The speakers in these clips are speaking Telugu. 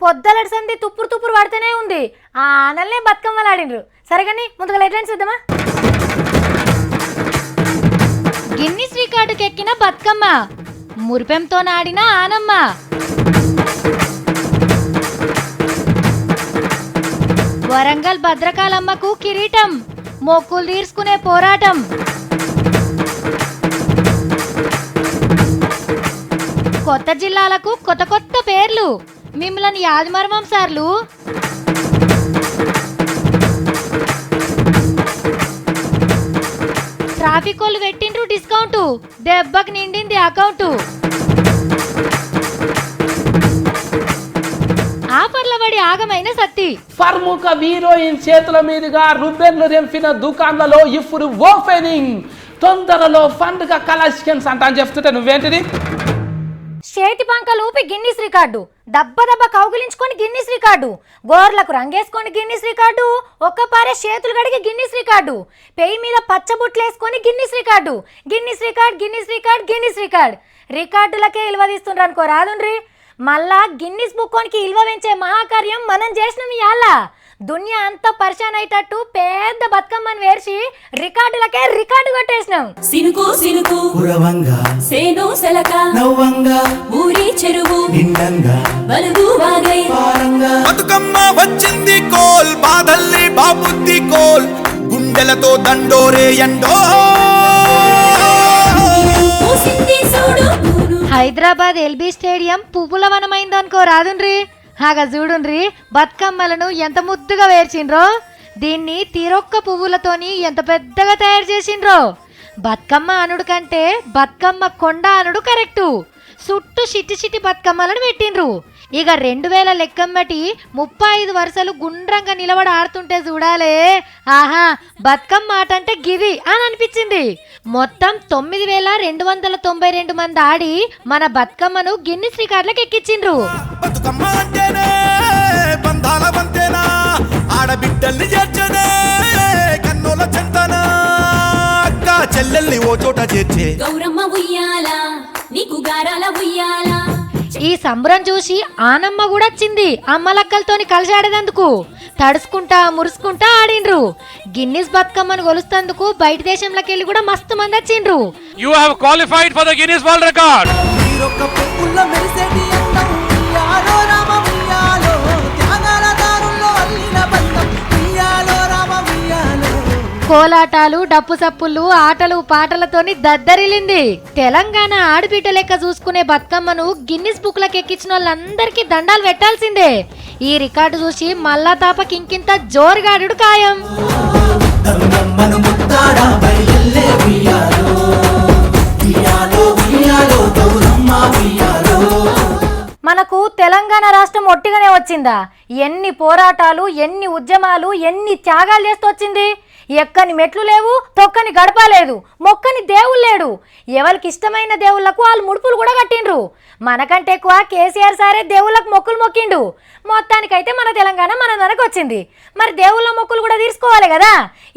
పొద్దలటి సంది తుప్పురు తుప్పురు పడుతూనే ఉంది. ఆ ఆనల్నే బతుకమ్మలు ఆడిండ్రు. సరేగాని ముందుగా హెడ్లైన్స్ చూద్దామా. గిన్నిస్ రికార్డుకి ఎక్కిన బతుకమ్మ, మురిపెంతో నాడిన ఆనమ్మ. వరంగల్ భద్రకాళమ్మకు కిరీటం, మొక్కులు తీర్చుకునే పోరాటం. కొత్త జిల్లాలకు కొత్త కొత్త పేర్లు, మిమ్మల్ని యాదిమర్మం సార్లు. ట్రాఫిక్ వాళ్ళు పెట్టిండ్రు డిస్కౌంట్, దెబ్బకి నిండింది అకౌంట్. ఆఫర్ల పడి ఆగమైన సత్తి. ప్రముఖ హీరోయిన్ చేతుల మీదుగా రుబెన్లు రెంపిన దుకాణాలలో ఇప్పుడు ఓపెనింగ్. తొందరలో పండుగ కలెక్షన్స్ అంట అని చెప్తుంటే నువ్వేంటిది? చేతి పంకలు ఊపి గిన్నిస్ రికార్డు, దెబ్బ దెబ్బ కౌగిలించుకొని గిన్నిస్ రికార్డు, గోర్లకు రంగేసుకొని గిన్నిస్ రికార్డు, ఒక్క పారే చేతులు గడిగి గిన్నిస్ రికార్డు, పెయి మీద పచ్చబుట్లు వేసుకొని Guinness record. Guinness record Guinness record Guinness record. రికార్డులకే ఇల్వ తీస్తుండ్రు అనుకో రాదుండ్రి. మళ్ళా గిన్నిస్ బుక్కోనికి ఇల్వ పెంచే మహాకార్యం మనం చేసినాం ఇయాల. దునియా అంతా పరిశాన్ అయ్యేటట్టు పెద్ద బతుకమ్మని వేర్చి రికార్డులకే రికార్డు కొట్టేసినాం. సినుకు సినుకు కురవంగా సేను సెలక నవ్వంగా ఊరి చెరువు నిండంగా బలుగు వాగై పారంగా బతుకమ్మ వచ్చింది కోల్ బాధల్ని బాబుద్ది కోల్ గుండెలతో దండోరే ఎండో. పూసింది చూడు హైదరాబాద్ ఎల్బీ స్టేడియం పువ్వుల వనమైంది అనుకో రాదుండ్రి. హాగా చూడుండ్రి బతుకమ్మలను ఎంత ముద్దుగా వేర్చిండ్రో. దీన్ని తీరొక్క పువ్వులతోని ఎంత పెద్దగా తయారు చేసిండ్రో. బతుకమ్మ అనుడు కంటే బతుకమ్మ కొండ అనుడు కరెక్టు. చుట్టూ చిట్టి చిట్టి బతుకమ్మలను పెట్టిండ్రు. ఇక 2000 లెక్కమ్మటి 35 వరుసలు గుండ్రంగా నిలబడి ఆడుతుంటే చూడాలే, ఆహా బతుకమ్మ ఆట అంటే గిది అని అనిపించింది. మొత్తం 9292 మంది ఆడి మన బతుకమ్మను గిన్నిస్ రికార్డులకు ఎక్కించిండ్రు. బతుకమ్మ అంటేనే బంధాల వంతేనా, ఆడబిడ్డల్ని చేర్చనే కన్నుల చెంతనా, అక్క చెల్లెల్ని ఓ చోట చేర్చే గౌరమ్మ ఉయ్యాల నీకు గారాల ఉయ్యాల. ఈ సంబరం చూసి ఆనమ్మ కూడా వచ్చింది అమ్మలక్కలతోని కలిసి ఆడేదందుకు. తడుచుకుంటా మురుసుకుంటా ఆడిండ్రు. గిన్నిస్ బతుకమ్మను కొలుస్తందుకు బయట దేశంలోకి వెళ్ళి కూడా మస్తు మంది వచ్చిండ్రు. You have qualified for the Guinness World Record. కోలాటాలు డప్పు సప్పులు ఆటలు పాటలతోని దద్దరిల్లింది. తెలంగాణ ఆడబిడ్డ లెక్క చూసుకునే బతుకమ్మను గిన్నిస్ బుక్లకు ఎక్కించిన వాళ్ళందరికీ దండాలు పెట్టాల్సిందే. ఈ రికార్డు చూసి మల్లా తాపకి ఇంకింత జోరుగాడు ఖాయం. మనకు తెలంగాణ రాష్ట్రం ఒట్టిగానే వచ్చిందా? ఎన్ని పోరాటాలు, ఎన్ని ఉద్యమాలు, ఎన్ని త్యాగాలు చేస్తూ వచ్చింది. ఎక్కని మెట్లు లేవు, తొక్కని గడప లేదు, మొక్కని దేవుళ్ళు లేడు. ఎవరికి ఇష్టమైన దేవుళ్లకు వాళ్ళు ముడుపులు కూడా కట్టిండ్రు. మనకంటే ఎక్కువ కేసీఆర్ సారే దేవుళ్ళకు మొక్కులు మొక్కిండు. మొత్తానికైతే మన తెలంగాణ మన వెనక వచ్చింది. మరి దేవుళ్ళ మొక్కులు కూడా తీర్చుకోవాలి కదా.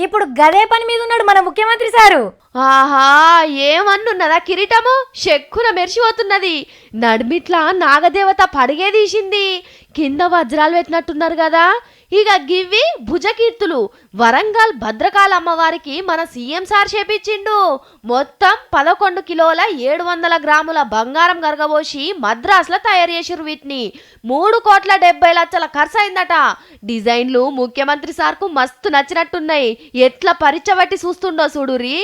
ఇప్పుడు గదే పని మీద ఉన్నాడు మన ముఖ్యమంత్రి సారు. ఆహా ఏమన్నున్నదా కిరీటము చెక్కున మెరిసిపోతున్నది. నడిమిట్లా నాగదేవత పడిగే తీసింది. కింద వజ్రాలు పెట్టినట్టున్నారు కదా. ఇక గివ్వి భుజకీర్తులు. వరంగల్ భద్రకాళ అమ్మవారికి మన సీఎం సార్ చేపించిండు. మొత్తం 11 కిలోల 700 గ్రాముల బంగారం గరగబోసి మద్రాసులో తయారు చేసిరు. వీటిని 3,70,00,000 ఖర్చు అయిందట. డిజైన్లు ముఖ్యమంత్రి సార్కు మస్తు నచ్చినట్టున్నాయి. ఎట్లా పరిచబట్టి చూస్తుండో చూడురి.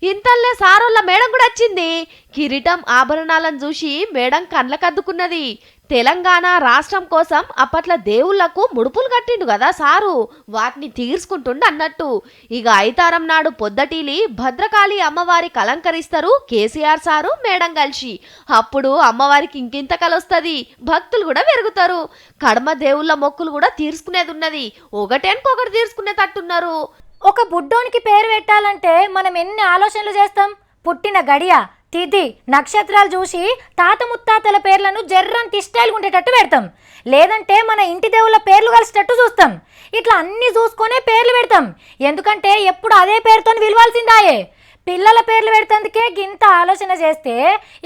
ఇంతల్లే సారోళ్ళ మేడం కూడా వచ్చింది. కిరీటం ఆభరణాలను చూసి మేడం కండ్లకద్దుకున్నది. తెలంగాణ రాష్ట్రం కోసం అప్పట్ల దేవుళ్లకు ముడుపులు కట్టిండు కదా సారు, వాటిని తీర్చుకుంటుండు అన్నట్టు. ఇక ఐతారం నాడు పొద్దటీలి భద్రకాళి అమ్మవారికి అలంకరిస్తారు కేసీఆర్ సారు మేడం కలిసి. అప్పుడు అమ్మవారికి ఇంకింత కలొస్తుంది, భక్తులు కూడా పెరుగుతారు. కడమ దేవుళ్ళ మొక్కులు కూడా తీర్చుకునేది ఉన్నది. ఒకటేనుకొకటి తీర్చుకునేటట్టున్నారు. ఒక బుడ్డోనికి పేరు పెట్టాలంటే మనం ఎన్ని ఆలోచనలు చేస్తాం. పుట్టిన గడియ, తిథి, నక్షత్రాలు చూసి తాత ముత్తాతల పేర్లను జర్రం తిష్టాయిలు ఉండేటట్టు పెడతాం. లేదంటే మన ఇంటి దేవుళ్ళ పేర్లు కలిసేటట్టు చూస్తాం. ఇట్లా అన్ని చూసుకొనే పేర్లు పెడతాం. ఎందుకంటే ఎప్పుడు అదే పేరుతో విలువాల్సిందాయే. పిల్లల పేర్లు పెడతందుకే గింత ఆలోచన చేస్తే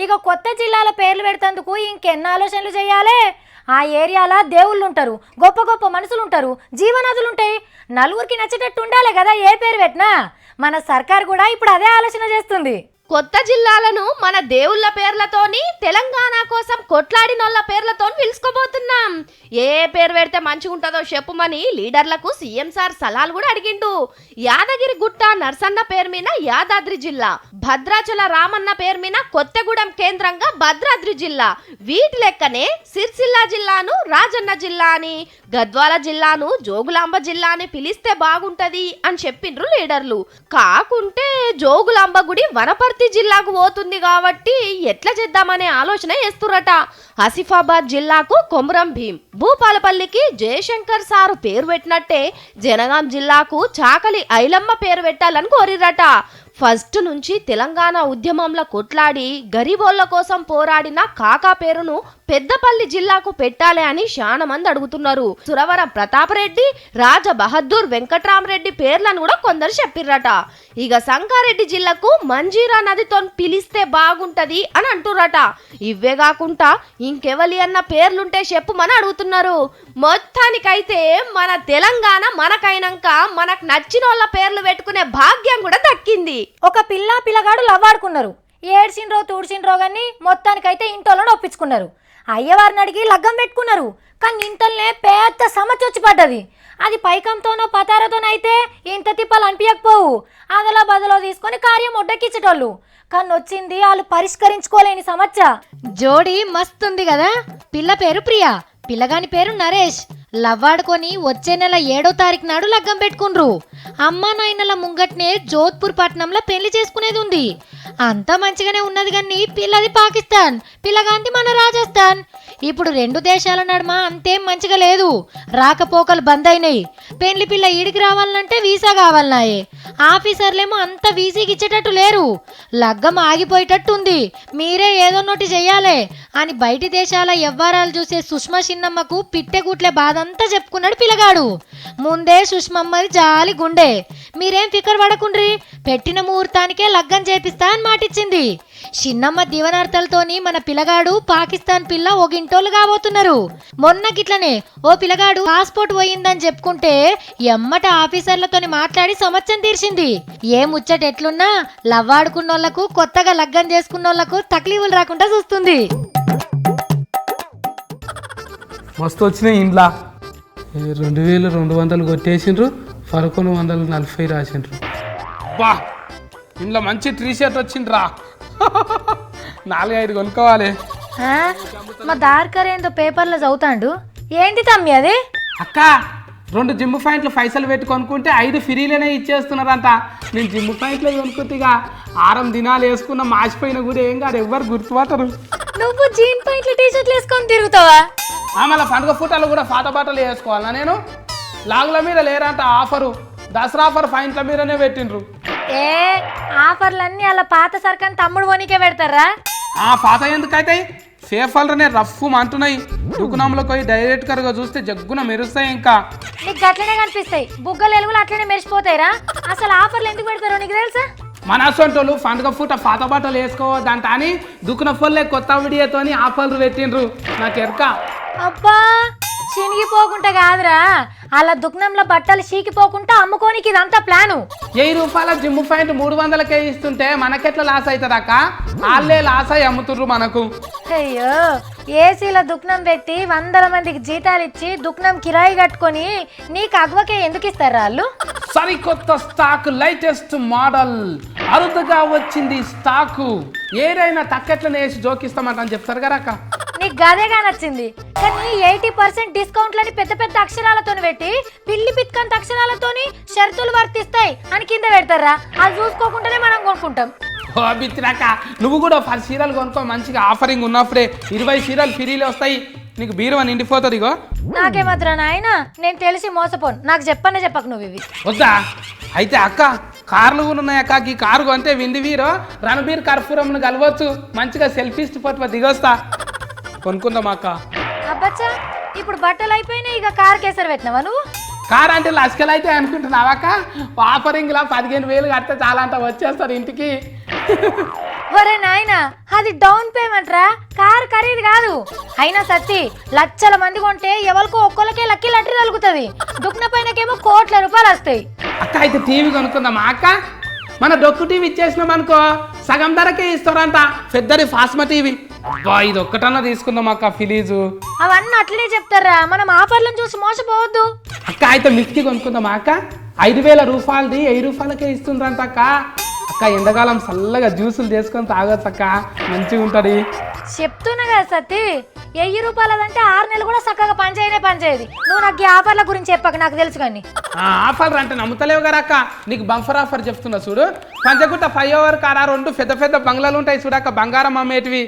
ఇక కొత్త జిల్లాల పేర్లు పెడతందుకు ఇంకెన్ని ఆలోచనలు చేయాలి. ఆ ఏరియాలో దేవుళ్ళు ఉంటారు, గొప్ప గొప్ప మనుషులు ఉంటారు, జీవనదులు ఉంటాయి. నలుగురికి నచ్చేటట్టు ఉండాలి కదా ఏ పేరు పెట్టినా. మన సర్కార్ కూడా ఇప్పుడు అదే ఆలోచన చేస్తుంది. కొత్త జిల్లాలను మన దేవుళ్ళ పేర్లతోని తెలంగాణ కోసం కొట్లాడినోళ్ళ పేర్లతో పిలుచుకోబోతున్నాం. ఏ పేరు పెడితే మంచిగా ఉంటుందో చెప్పుమని లీడర్లకు సీఎం సార్ సలహాలు కూడా అడిగిండు. యాదగిరి గుట్ట నర్సన్న పేరు మీద యాదాద్రి జిల్లా, భద్రాచల రామన్న పేరు మీద కొత్తగూడెం కేంద్రంగా భద్రాద్రి జిల్లా, వీటి లెక్కనే సిరిసిల్ల జిల్లాను రాజన్న జిల్లా అని, గద్వాల జిల్లాను జోగులాంబ జిల్లా అని పిలిస్తే బాగుంటది అని చెప్పిండ్రు లీడర్లు. కాకుంటే జోగులాంబ గుడి వనపర్తి జిల్లాకు పోతుంది కాబట్టి ఎట్లా చేద్దామనే ఆలోచన చేస్తురట. ఆసిఫాబాద్ జిల్లాకు కొమురం భీం, భూపాలపల్లికి జయశంకర్ సారు పేరు పెట్టినట్టే జనగాం జిల్లాకు చాకలి ఐలమ్మ పేరు పెట్టాలని కోరిరట. ఫస్ట్ నుంచి తెలంగాణ ఉద్యమంలో కొట్లాడి గరీబోళ్ల కోసం పోరాడిన కాకా పేరును పెద్దపల్లి జిల్లాకు పెట్టాలి అని చాలా మంది అడుగుతున్నారు. సురవరం ప్రతాపరెడ్డి, రాజ బహదూర్ వెంకట్రామరెడ్డి పేర్లను కూడా కొందరు చెప్పిర్రట. ఇక సంగారెడ్డి జిల్లాకు మంజీరా నదితో పిలిస్తే బాగుంటది అని అంటుర్రట. ఇవే కాకుండా ఇంకెవలి అన్న పేర్లుంటే చెప్పుమని అడుగుతున్నారు. మొత్తానికైతే మన తెలంగాణ మనకైనాక మనకు నచ్చిన వాళ్ళ పేర్లు పెట్టుకునే భాగ్యం కూడా దక్కింది. ఒక పిల్లగాడు లవ్వాడుకున్నారు, ఏడ్చిండ్రో తూడ్చిండ్రో కానీ మొత్తానికైతే ఇంటోళ్ళని ఒప్పించుకున్నారు. అయ్యవారిని అడిగి లగ్గం పెట్టుకున్నారు. కానీ ఇంటోళ్ళనే పెద్ద సమస్య వచ్చి పడ్డది. అది పైకంతోనో పతారతోనో అయితే ఇంత తిప్పలు అనిపించకపోవు. అదలో బదలో తీసుకొని కార్యం ఒడ్డెక్కించేటోళ్ళు. కానీ వచ్చింది వాళ్ళు పరిష్కరించుకోలేని సమస్య. జోడి మస్తుంది కదా. పిల్ల పేరు ప్రియా, పిల్లగాని పేరు నరేష్. లవ్వాడుకొని వచ్చే నెల 7వ తారీఖు నాడు లగ్గం పెట్టుకుండ్రు. అమ్మా నాయనల ముంగట్నే జోధ్పూర్ పట్టణంలో పెళ్లి చేసుకునేది ఉంది. అంతా మంచిగానే ఉన్నది కానీ పిల్లది పాకిస్తాన్, పిల్లగాంది మన రాజస్థాన్. ఇప్పుడు 2 దేశాల నడుమ అంతేం మంచిగా లేదు. రాకపోకలు బంద్ అయినాయి. పెళ్లి పిల్ల ఈడికి రావాలంటే వీసా కావాలన్నాయే. ఆఫీసర్లేమో అంత వీసీకి ఇచ్చేటట్టు లేరు. లగ్గం ఆగిపోయేటట్టు ఉంది. మీరే ఏదో నోటి చెయ్యాలే అని బయటి దేశాల వ్యవహారాలు చూసే సుష్మా చిన్నమ్మకు పిట్టెగుట్లే బాధంతా చెప్పుకున్నాడు పిల్లగాడు. ముందే సుష్మమ్మది జాలి గుండె. మీరేం ఫికర్ పడకుండ్రి, పెట్టిన ముహూర్తానికే లగ్గం చేపిస్తా అని మాటిచ్చింది. చిన్నమ్మ దీవనార్థాలతోని మన పిల్లగాడు పాకిస్తాన్ పిల్ల ఒగింటోళ్ళు కాబోతున్నారు. మొన్న గిట్లనే ఓ పిల్లగాడు పాస్పోర్ట్ పోయిందని చెప్పుకుంటే ఎమ్మట ఆఫీసర్లతోని మాట్లాడి సమస్యను తీర్చింది. ఏ ముచ్చట ఎట్లున్నా లవ్వాడుకున్నోళ్లకు కొత్తగా లగ్గం చేసుకున్నోళ్లకు తక్లీఫులు రాకుండా చూస్తుంది. మస్తు వచ్చినాయి ఇంట్లో. 2200 కొట్టేసిండ్రు, 1140 రాసిండ్రు. బా ఇంట్లో మంచి టీ షర్ట్ వచ్చిండ్రా. 4-5 కొనుక్కోవాలి. మా దార్కర్ ఏందో పేపర్లో చదువుతాండు. ఏంటి తమ్మి అది? అక్క 2 జిమ్ పాయింట్లు పైసలు పెట్టి కొనుక్కుంటే 5 ఫ్రీలోనే ఇచ్చేస్తున్నారంట. నేను జిమ్ పాయింట్లో కొనుక్కుంటే ఇక 6 దినాలు వేసుకున్న మాసిపోయినా కూడా ఏం కాదు, ఎవ్వరు గుర్తుపట్టరు. నువ్వు జీన్ పాయింట్లు టీ షర్ట్లు వేసుకొని తిరుగుతావా? మళ్ళీ పండుగ ఫోటోలు కూడా పాత బట్టలు వేసుకోవాలా నేను? లాగుల మీద లేరంట ఆఫరు, దసరా ఆఫర్ పాయింట్ల మీదనే పెట్టిండ్రు. ఏ ఆఫర్లన్నీ అలా పాత సర్కని తమ్ముడు పోనీకే పెడతారా? పాత ఎందుకైతే సేఫ్ అల్రనే రఫ్ అంటున్నాయి. దుకాణంలోకి పోయి డైరెక్ట్ గా చూస్తే జగ్గున మెరుస్తాయి. ఇంకా నీకు అట్లనే కనిపిస్తాయి, బుగ్గలు ఎలుగులు అట్లనే మెరిసిపోతాయిరా. అసలు ఆఫర్లు ఎందుకు పెడతారో నీకు తెలుసా? మన అసొంటోళ్ళు పండుగ పూట పాత బట్టలు వేసుకోవద్దంట అని దుకాణ ఫోన్లే కొత్త వీడియోతోని ఆఫర్లు పెట్టిండ్రు. నాకు ఎరక. అబ్బా చినిగిపోకుండా కాదురా, అలా దుకాణంలో బట్టలు చీకిపోకుండా అమ్ముకోనికి ఇదంతా ప్లాను. 1000 రూపాయల జిమ్ పాయింట్ 300కే ఇస్తుంటే మనకెట్లా లాస్ అవుతుంది అక్క? వాళ్ళే లాస్ అయ్యి అమ్ముతుర్రు మనకు. అయ్యో ఏసీల దుకాణం పెట్టి 100 మందికి జీతాలు ఇచ్చి దుకాణం కిరాయి కట్టుకొని నీకు అగ్వకే ఎందుకు ఇస్తారు వాళ్ళు? సరికొత్త స్టాక్, లేటెస్ట్ మోడల్, అరుదుగా వచ్చింది స్టాకు. ఏదైనా తక్కట్లనే వేసి జోకిస్తామంటని చెప్తారు కదా అక్క. నీకు గదేగా నచ్చింది. కానీ 80% డిస్కౌంట్లని పెద్ద పెద్ద అక్షరాలతో పెట్టి పిల్లి పిత్కంత అక్షరాలతోని షరతులు వర్తిస్తాయి అని కింద పెడతారా? అది చూసుకోకుండానే మనం కొనుక్కుంటాం. ఓ బిత్తిరాక, నువ్వు కూడా 10 చీరలు కొనుక్కో. మంచిగా ఆఫరింగ్ ఉన్నప్పుడే 20 చీరలు ఫ్రీలో వస్తాయి. నీకు బీరువా నిండిపోతుంది. ఇగో నాకేమాత్రం నాయన, నేను తెలిసి మోసపోను. నాకు చెప్పకు నువ్వు ఇవి. వద్దా? అయితే అక్క కార్లు కూడా ఉన్నాయి అక్క. ఈ కారు కొంటే వింది వీరో రణబీర్ కర్పూరంను కలవచ్చు. మంచిగా సెల్ఫీ స్పాట్ దిగొస్తా. కొనుక్కుందాం అక్క. అబ్బచ్చా ఇప్పుడు బట్టలు అయిపోయినాయి, ఇక కార్ కేసరి పెట్టినావా నువ్వు? కార్ అంటే లక్షలు అయితే అనుకుంటున్నావాక? ఆఫరింగ్లా 15,000 కడితే చాలా అంత వచ్చేస్తారు ఇంటికి. ఒరే నాయనా అది డౌన్ పేమెంట్ రా, కారు ఖరీదు కాదు. అయినా సత్తి లక్షల మంది కొంటే ఎవరికో ఒక్కరికే లక్కీ లట్టరీ తలుగుతుంది, దుఃఖన పైనకేమో కోట్ల రూపాయలు వస్తాయి. అక్క అయితే టీవీ కొనుక్కుందామా అక్క? మన డొక్కు టీవీ ఇచ్చేసినాం అనుకో సగం ధరకే ఇస్తారంట, పెద్దది ఫాస్మా టీవీ. అబ్బా ఇది ఒక్కటన్నా తీసుకుందాం అక్క ఫిలీజు. అవన్నీ అట్లనే చెప్తారా, మనం ఆఫర్లను చూసి మోసపోవద్దు. అక్క అయితే మిక్సీ కొనుక్కుందామా అక్క? 5,000 రూపాయలది 1000 రూపాయలకే ఇస్తుండ్రంట అక్క. అక్క ఎండాకాలం చల్లగా జ్యూసులు చేసుకొని తాగొచ్చు అక్క, మంచిగా ఉంటుంది. చెప్తున్నా కదా సత్తి, 1000 రూపాయలదంటే 6 నెలలు కూడా చక్కగా పనిచేయదు. నువ్వు నాకు ఈ ఆఫర్ల గురించి చెప్పక, నాకు తెలుసు కానీ. ఆఫర్లు అంటే నమ్ముతలేవు కదా అక్క, నీకు బంఫర్ ఆఫర్ చెప్తున్నా చూడు. పంచగుట్ట ఫ్లైఓవర్ కాడ 2 పెద్ద పెద్ద బంగ్లాలు ఉంటాయి చూడక్క, బంగారం అమ్మేటివి.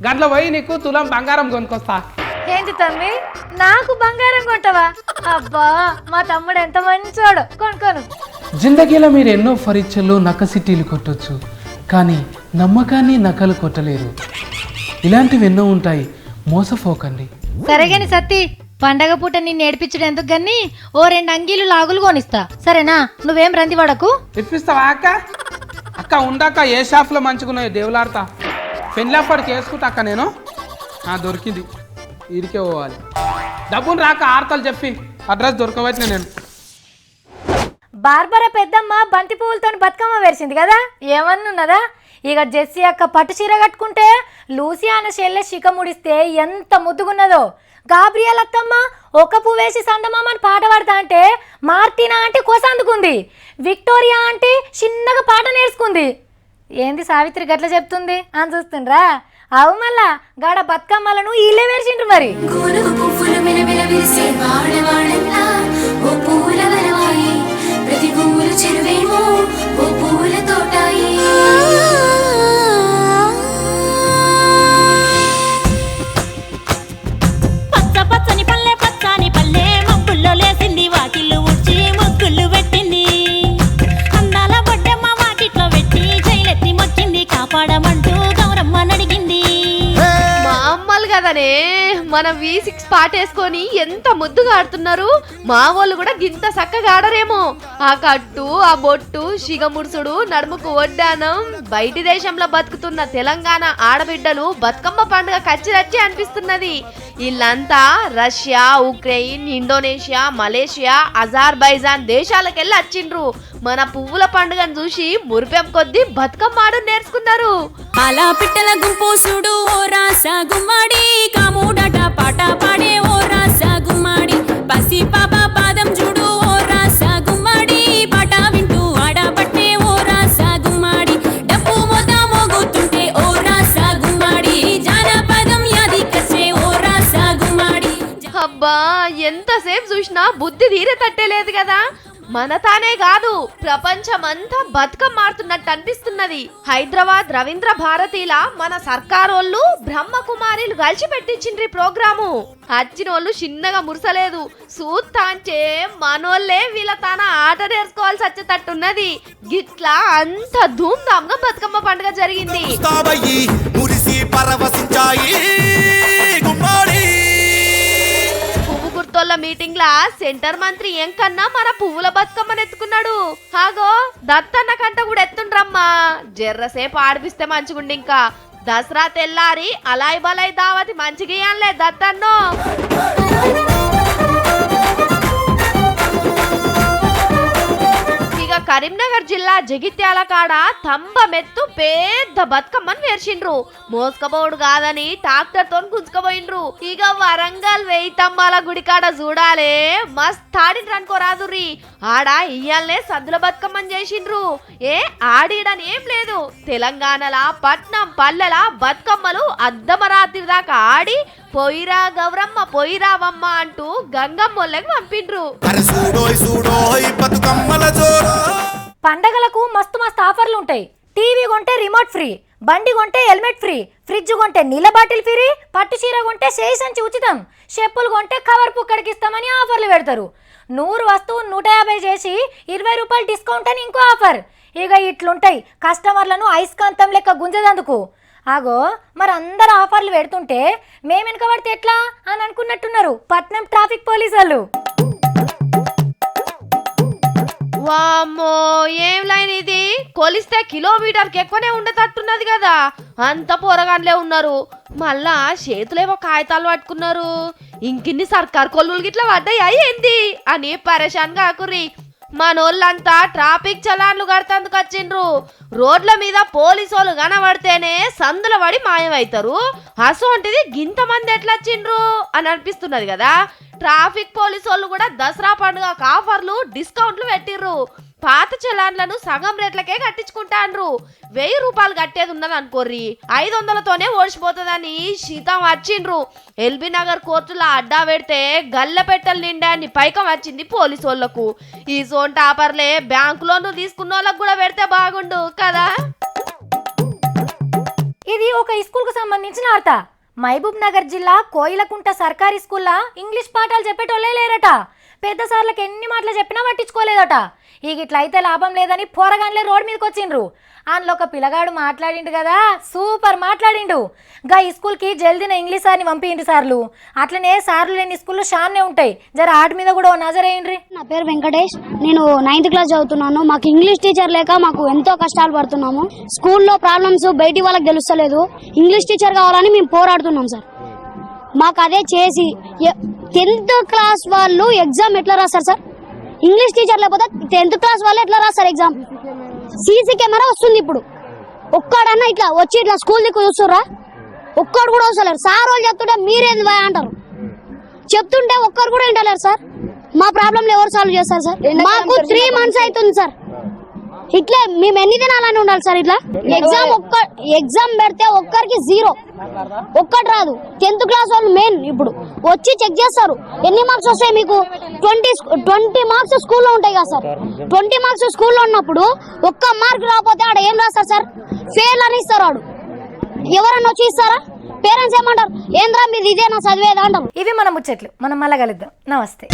గంటలో పోయి నీకు తులం బంగారం కొనుక్కొస్తా. ఏంటి తమ్మి, నాకు బంగారం కొంటావా? అబ్బా మా తమ్ముడు ఎంత మంచోడు, కొనుక్కోను. జిందగీలో మీరు ఎన్నో ఫరీచర్లు నకసిటీలు కొట్టొచ్చు, కానీ నమ్మకాన్ని నకలు కొట్టలేరు. ఇలాంటివి ఎన్నో ఉంటాయి, మోసపోకండి. సరేగాని సత్తి, పండగ పూట నిన్ను ఏడిపించడం ఎందుకు గాని ఓ 2 అంగీలు లాగులు కొనిస్తా, సరేనా? నువ్వేం రంది పడకు. ఇప్పిస్తావా అక్క? అక్క ఉండక్క, ఏ షాప్లో మంచుకున్నాయో దేవులాడతా. పెళ్ళాపడికి వేసుకుంటా అక్క నేను. దొరికింది, ఇరికే పోవాలి. డబ్బును రాక ఆర్తలు చెప్పి అడ్రస్ దొరకవచ్చిన నేను. బార్బరా పెద్దమ్మ బంతి పువ్వులతో బతుకమ్మ వేసింది కదా, ఏమన్నున్నదా? ఇక జెస్సీ అక్క పట్టు చీర కట్టుకుంటే లూసియాన చెల్లె శిఖ ముడిస్తే ఎంత ముద్దుగున్నదో. గాబ్రియల్ అత్తమ్మ ఒక పువ్వేసి సందమామని పాట పాడతా అంటే మార్టినా అంటే కొసందుకుంది. విక్టోరియా అంటే చిన్నగా పాట నేర్చుకుంది. ఏంది సావిత్రి గట్ల చెప్తుంది అని చూస్తుండ్రా? అవు మళ్ళా గాడ బతుకమ్మలను ఇల్లే వేర్చిండ్రు మరి. గోరుగు పువ్వులు మెలమెల విరిసే వాడవాడల్లా ఓ పూల వరవాయి, ప్రతి పువ్వులు చెరువేమో ఓ పూల తోటాయి. పచ్చ పచ్చని పల్లె పచ్చని పల్లె మబ్బుల్లో లేసింది, వాకిళ్ళు ఊడ్చి ముగ్గులు పెట్టింది. అందాల బొడ్డమ్మ వాకిట్లో పెట్టి జైలెత్తి మొక్కింది, కాపాడమంటూ గౌరమ్మ నడిగింది. మా అమ్మలు కదనే మన V6 పాట వేసుకొని ఎంత ముద్దుగా ఆడుతున్నారు. మా వాళ్ళు కూడా గింత చక్కగా ఆడరేమో. ఆ కట్టు, ఆ బొట్టు, శిగముడుసుడు, నడుముకు వడ్డానం. బయటి దేశంలో బతుకుతున్న తెలంగాణ ఆడబిడ్డలు బతుకమ్మ పండుగ కచ్చిరచ్చి అనిపిస్తున్నది. వీళ్ళంతా Russia, Ukraine, Indonesia, Malaysia, Azerbaijan దేశాలకెళ్ళి వచ్చిండ్రు. మన పువ్వుల పండుగను చూసి మురిపెం కొద్దీ బతుకమ్మ ఆడు నేర్చుకున్నారు. అలా పిట్టల గుంపు చూడు ఓ రాస గుమ్మాడి, కాముడట పాట పాడే ఓ రాస గుమ్మాడి, పసి పాప పాదం చూడు ఓ రాస గుమ్మాడి, పాట వింటూ ఆడబట్టే ఓ రాస గుమ్మాడి, డప్పు మోత మోగుతుంటే ఓ రాస గుమ్మాడి, జానపదం యాదికొచ్చే ఓ రాస గుమ్మాడి. అబ్బా ఎంతసేపు చూసినా బుద్ధి తీరే తట్టేలేదు కదా. మన తానే కాదు, ప్రపంచమంతా బతుకమ్మ ఆడుతున్నట్టు అనిపిస్తున్నది. హైదరాబాద్ రవీంద్ర భారతిలా మన సర్కారోళ్ళు బ్రహ్మకుమారిలు కలిసి పెట్టించిండ్రి ప్రోగ్రాము. వచ్చినోళ్ళు చిన్నగా మురసలేదు, సూత్తాంచే మనోళ్ళే వీళ్ళ తాన ఆట నేర్చుకోవాల్సి వచ్చేటట్టున్నది. గిట్లా అంత ధూమ్ధామ్ గా బతుకమ్మ పండుగ జరిగింది. మురిసి పరవశించాయి గుమ్మాడి. పువ్వు గుర్తోళ్ళ మీటింగ్ లా సెంటర్ మంత్రి ఎంకన్నా మన పువ్వుల బతుకమ్మను ఎత్తుకున్నాడు. హాగో దత్తన్న కంట కూడా ఎత్తుండ్రమ్మా, జర్రసేపు ఆడిపిస్తే మంచిగుండి. ఇంకా దసరా తెల్లారి అలాయ్ బలాయ్ దావతి మంచిగీయాలే దత్తన్నో. ఇక కరీంనగర్ జిల్లా జగిత్యాల కాడ తంబమెత్తు పెద్ద బతుకమ్మని వేర్చిండ్రు. మోసుకపోడు కాదని ట్రాక్టర్ తో గుంజుకపోయిండ్రు. ఇక వరంగల్ 1000 స్తంభాల గుడి కాడ చూడాలే, మస్త్ ఆడిండ్రు అనుకోరాదుర్రి. ఆడ ఇయ్యాలనే సద్దుల బతుకమ్మని చేసిండ్రు. ఆడిడని ఏం లేదు, తెలంగాణలా పట్నం పల్లెల బతుకమ్మలు అర్ధమరాత్రి దాకా ఆడి పోయిరా గౌరమ్మ పోయిరావమ్మ అంటూ గంగమ్మోళ్ళకి పంపిండ్రు. పండగలకు మస్తు మస్తు ఆఫర్లు ఉంటాయి. టీవీ కొంటే రిమోట్ ఫ్రీ, బండి కొంటే హెల్మెట్ ఫ్రీ, ఫ్రిడ్జ్ కొంటే నీళ్ళ బాటిల్ ఫ్రీ, పట్టు చీర కొంటే చేయి సంచి ఉచితం, చెప్పులు కొంటే కవర్ పుక్కడికి ఇస్తామని ఆఫర్లు పెడతారు. 100 వస్తువులు 150 చేసి 20 రూపాయలు డిస్కౌంట్ అని ఇంకో ఆఫర్. ఇక ఇట్లుంటాయి కస్టమర్లను ఐస్కాంతం లెక్క గుంజదందుకు. ఆగో మరి అందరు ఆఫర్లు పెడుతుంటే మేము వెనక పడితే ఎట్లా అని అనుకున్నట్టున్నారు పట్నం ట్రాఫిక్ పోలీసు వాళ్ళు. వామ్మో ఏం లైన్ ఇది, కొలిస్తే కిలోమీటర్కి ఎక్కువనే ఉండేటట్టున్నది కదా. అంత పోరగాన్లే ఉన్నారు. మళ్ళా చేతులేమో కాగితాలు పట్టుకున్నారు. ఇంకిన్ని సర్కార్ కొల్లులు గిట్లా పడ్డాయా ఏంది అని పరేషాన్ కాకుర్రి. మనోళ్ళంతా ట్రాఫిక్ చలాన్లు కడతందుకు వచ్చిండ్రు. రోడ్ల మీద పోలీసోళ్ళు కనబడితేనే సందుల పడి మాయమవుతారు. అసోంటిది గింతమంది ఎట్లా వచ్చిండ్రు అని అనిపిస్తున్నది కదా. ట్రాఫిక్ పోలీసోళ్ళు కూడా దసరా పండుగ ఆఫర్లు డిస్కౌంట్లు పెట్టిర్రు. పాత చలాన్లను సగం రేట్లకే కట్టించుకుంటాండ్రు. 1000 రూపాయలు కట్టేది ఉన్నది అనుకోర్రి 500తోనే ఓడిచిపోతుందని శీతం వచ్చిండ్రు. ఎల్బీ నగర్ కోర్టులో అడ్డా పెడితే గల్ల పెట్టలు నిండా అని పైకం వచ్చింది పోలీసు వాళ్ళకు. ఈ సోన్ టాపర్లే బ్యాంకు లోన్లు తీసుకున్న వాళ్ళకు కూడా పెడితే బాగుండు కదా. ఇది ఒక స్కూల్కు సంబంధించిన వార్త. మహబూబ్ నగర్ జిల్లా కోయిలకుంట సర్కారీ స్కూల్లో ఇంగ్లీష్ పాఠాలు చెప్పేటోళ్ళే లేరట. పెద్ద సార్లకు ఎన్ని మాటలు చెప్పినా పట్టించుకోలేదట. ఇట్లయితే లాభం లేదని పోరగాన్లే రోడ్ మీదకి వచ్చిండ్రు. అందులో ఒక పిల్లగాడు మాట్లాడిండు కదా, సూపర్ మాట్లాడిండు. గా ఈ స్కూల్కి జల్దీన ఇంగ్లీష్ సార్ని పంపించండి సార్లు. అట్లనే సార్లు లేని స్కూల్లో షాన్నే ఉంటాయి. జర ఆటి మీద కూడా నజరేయండి. నా పేరు వెంకటేష్, నేను 9th క్లాస్ చదువుతున్నాను. మాకు ఇంగ్లీష్ టీచర్ లేక మాకు ఎంతో కష్టాలు పడుతున్నాము. స్కూల్లో ప్రాబ్లమ్స్ బయటి వాళ్ళకి తెలుస్తలేదు. ఇంగ్లీష్ టీచర్ కావాలని మేము పోరాడుతున్నాం సార్. మాకు అదే చేసి 10th క్లాస్ వాళ్ళు ఎగ్జామ్ ఎట్లా రాస్తారు సార్? ఇంగ్లీష్ టీచర్ లేకపోతే 10th క్లాస్ వాళ్ళు ఎట్లా రాస్తారు ఎగ్జామ్? సీసీ కెమెరా వస్తుంది. ఇప్పుడు ఒక్కడన్నా ఇట్లా వచ్చి ఇట్లా స్కూల్ దిక్కు చూస్తుర్రా? ఒక్కడు కూడా వస్తలేరు. సార్ వాళ్ళు చెప్తుంటే మీరేంది భయ అంటారు. చెప్తుంటే ఒక్కరు కూడా వింటలేరు సార్. మా ప్రాబ్లంలు ఎవరు సాల్వ్ చేస్తారు సార్? మాకు 3 months అవుతుంది సార్. ఇట్లా మేము ఎన్ని దినాలని ఉండాలి సార్? ఇట్లా ఎగ్జామ్ పెడితే ఒక్కరికి 0, ఒక్కటి రాదు. 10th క్లాస్ వాళ్ళు మెయిన్ ఇప్పుడు వచ్చి చెక్ చేస్తారు. ఎన్ని మార్క్స్ వస్తాయి మీకు? 20 మార్క్స్ స్కూల్లో ఉంటాయి కదా సార్. 20 మార్క్స్ స్కూల్లో ఉన్నప్పుడు ఒక్క మార్క్ రాకపోతే ఆడ ఏం రాస్తారు సార్? ఫెయిల్ అని ఇస్తారు. వాడు ఎవరన్నా వచ్చి ఇస్తారా? పేరెంట్స్ ఏమంటారు? ఏంద్రా మీరు ఇదేనా చదివేదా అంటారు. ఇవి మన ముచ్చట్లు. మనం మళ్ళా కలుద్దాం. నమస్తే.